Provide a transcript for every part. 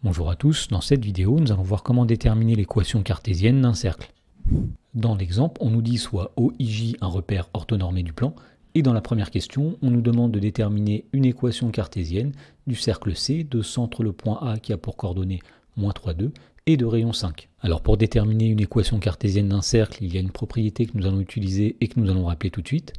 Bonjour à tous, dans cette vidéo nous allons voir comment déterminer l'équation cartésienne d'un cercle. Dans l'exemple, on nous dit soit OIJ un repère orthonormé du plan, et dans la première question, on nous demande de déterminer une équation cartésienne du cercle C de centre le point A qui a pour coordonnées -3, 2 et de rayon 5. Alors pour déterminer une équation cartésienne d'un cercle, il y a une propriété que nous allons utiliser et que nous allons rappeler tout de suite.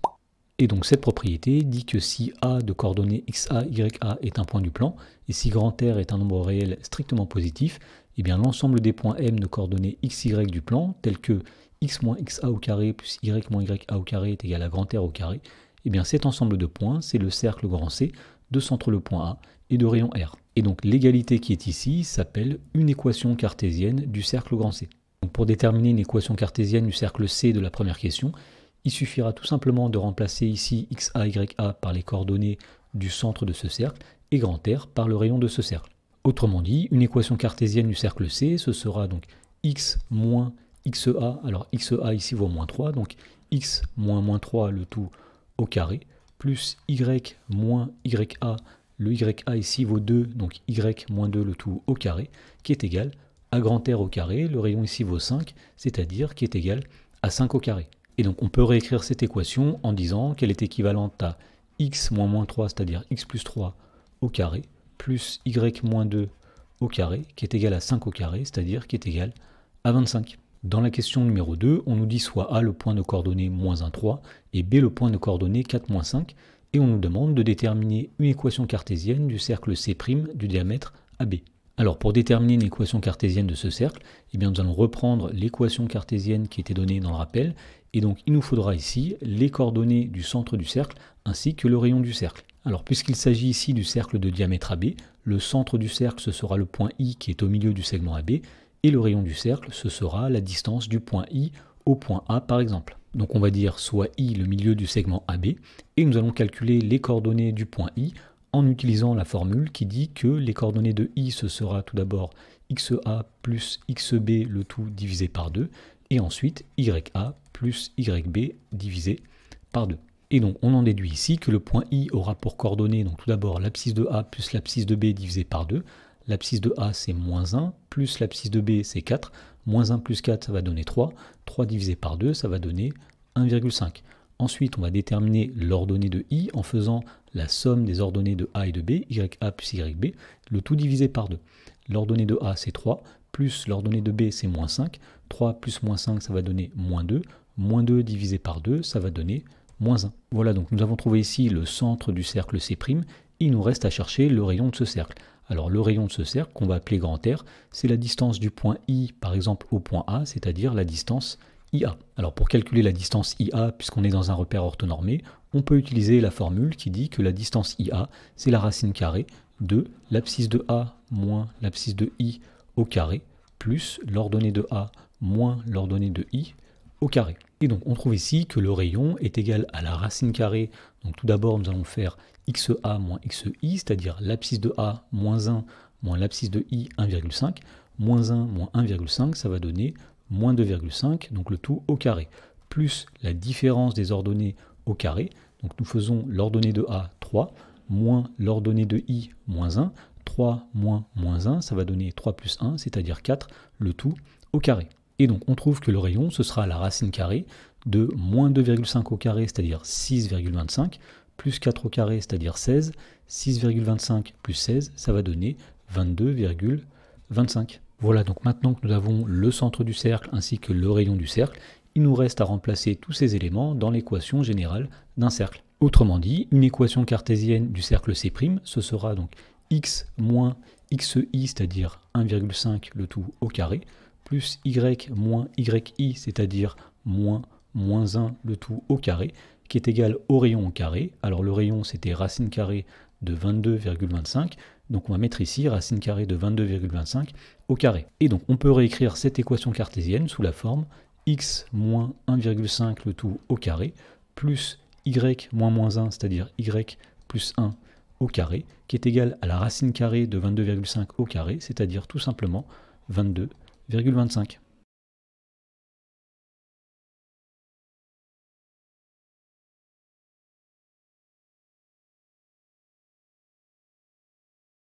Et donc cette propriété dit que si A de coordonnées XA, YA est un point du plan, et si grand R est un nombre réel strictement positif, eh bien l'ensemble des points M de coordonnées XY du plan, tels que x moins xa au carré plus y moins ya au carré est égal à grand R au carré, eh bien cet ensemble de points, c'est le cercle grand C de centre le point A et de rayon R. Et donc l'égalité qui est ici s'appelle une équation cartésienne du cercle grand C. Donc pour déterminer une équation cartésienne du cercle C de la première question, il suffira tout simplement de remplacer ici xa, ya par les coordonnées du centre de ce cercle et grand R par le rayon de ce cercle. Autrement dit, une équation cartésienne du cercle C, ce sera donc x moins xa, alors xa ici vaut -3, donc x moins -3 le tout au carré, plus y moins ya, le ya ici vaut 2, donc y moins 2 le tout au carré, qui est égal à grand R au carré, le rayon ici vaut 5, c'est-à-dire qui est égal à 5 au carré. Et donc on peut réécrire cette équation en disant qu'elle est équivalente à x moins -3, c'est-à-dire x plus 3 au carré, plus y moins 2 au carré, qui est égal à 5 au carré, c'est-à-dire qui est égal à 25. Dans la question numéro 2, on nous dit soit A le point de coordonnées -1, 3 et B le point de coordonnées 4, 5, et on nous demande de déterminer une équation cartésienne du cercle C' du diamètre AB. Alors pour déterminer une équation cartésienne de ce cercle, eh bien nous allons reprendre l'équation cartésienne qui était donnée dans le rappel, et donc il nous faudra ici les coordonnées du centre du cercle ainsi que le rayon du cercle. Alors puisqu'il s'agit ici du cercle de diamètre AB, le centre du cercle ce sera le point I qui est au milieu du segment AB, et le rayon du cercle ce sera la distance du point I au point A par exemple. Donc on va dire soit I le milieu du segment AB, et nous allons calculer les coordonnées du point I en utilisant la formule qui dit que les coordonnées de I ce sera tout d'abord XA plus XB le tout divisé par 2, et ensuite YA plus YB divisé par 2. Et donc on en déduit ici que le point I aura pour coordonnées donc tout d'abord l'abscisse de A plus l'abscisse de B divisé par 2. L'abscisse de A c'est -1, plus l'abscisse de B c'est 4, -1 plus 4 ça va donner 3, 3 divisé par 2 ça va donner 1,5. Ensuite on va déterminer l'ordonnée de I en faisant la somme des ordonnées de A et de B, YA plus YB, le tout divisé par 2. L'ordonnée de A c'est 3, plus l'ordonnée de B c'est -5, 3 plus -5 ça va donner -2, -2 divisé par 2 ça va donner -1. Voilà, donc nous avons trouvé ici le centre du cercle C', il nous reste à chercher le rayon de ce cercle. Alors le rayon de ce cercle, qu'on va appeler grand R, c'est la distance du point I par exemple au point A, c'est-à-dire la distance IA. Alors pour calculer la distance IA, puisqu'on est dans un repère orthonormé, on peut utiliser la formule qui dit que la distance IA, c'est la racine carrée de l'abscisse de A moins l'abscisse de I au carré, plus l'ordonnée de A moins l'ordonnée de I au carré. Et donc on trouve ici que le rayon est égal à la racine carrée. Donc tout d'abord nous allons faire XA moins XI, c'est-à-dire l'abscisse de A moins 1 moins l'abscisse de I 1,5, moins 1 moins 1,5 ça va donner moins 2,5, donc le tout au carré, plus la différence des ordonnées au carré, donc nous faisons l'ordonnée de A 3, moins l'ordonnée de I moins 1, 3 moins moins 1, ça va donner 3 plus 1, c'est-à-dire 4, le tout au carré. Et donc on trouve que le rayon, ce sera la racine carrée de moins 2,5 au carré, c'est-à-dire 6,25, plus 4 au carré, c'est-à-dire 16, 6,25 plus 16, ça va donner 22,25. Voilà, donc maintenant que nous avons le centre du cercle ainsi que le rayon du cercle, il nous reste à remplacer tous ces éléments dans l'équation générale d'un cercle. Autrement dit, une équation cartésienne du cercle C', ce sera donc x moins xi, c'est-à-dire 1,5 le tout au carré, plus y moins yi, c'est-à-dire moins 1 le tout au carré, qui est égal au rayon au carré. Alors le rayon c'était racine carrée de 22,25, donc on va mettre ici racine carrée de 22,25 au carré. Et donc on peut réécrire cette équation cartésienne sous la forme x moins 1,5 le tout au carré, plus y moins 1, c'est-à-dire y plus 1 au carré, qui est égal à la racine carrée de 22,5 au carré, c'est-à-dire tout simplement 22,25.